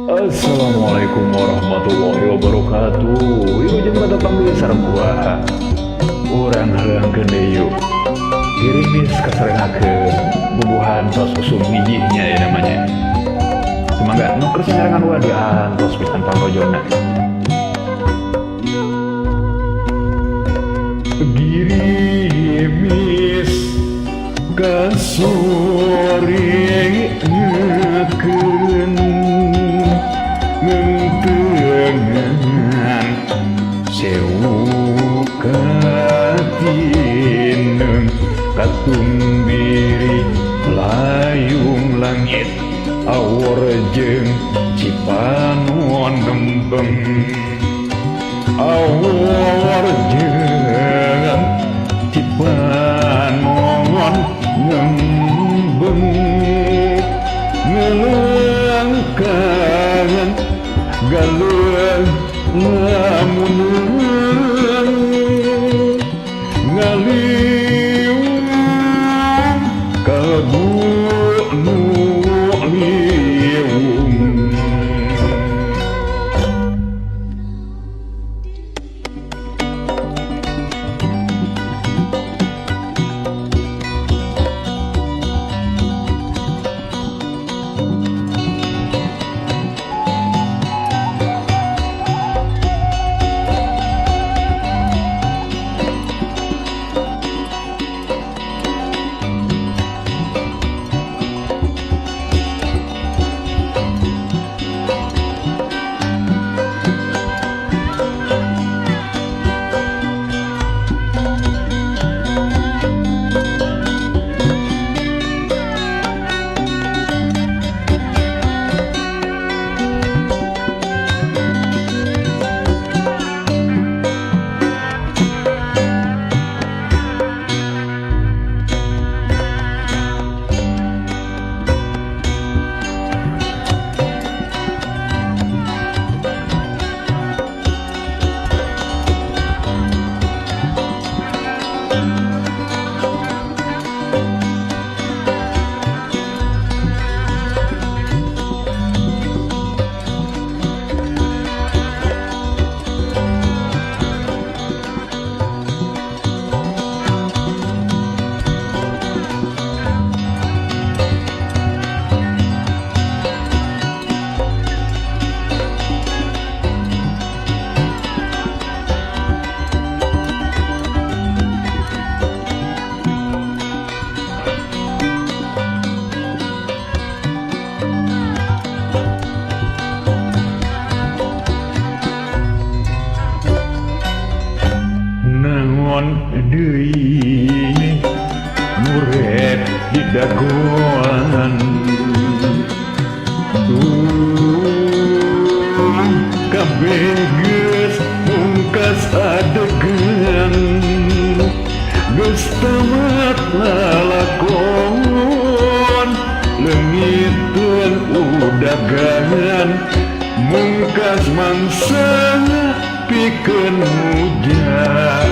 Assalamualaikum warahmatullahi wabarakatuh. Ieu jeung pada panggil sarua. Urang hareungkeun deui yuk. Dirimis kasarengakeun bubuhan tos usum bijihnya ya namanya. Semangga nuker sangarangan wadian tos pisan pangrojona. Girimis kasorengakeun ngentengan sewu katineng katumbiri layung langit awor jeung cipanon nembeng awor jeung cipanon nembeng ngelangkan galeuh lamun ngaliung kalbu nu liung. Deui murid di dagoan kabeh geus mungkas adegan geus tamat lalakon leungiteun udagan mungkas mangsa pikeun mujan.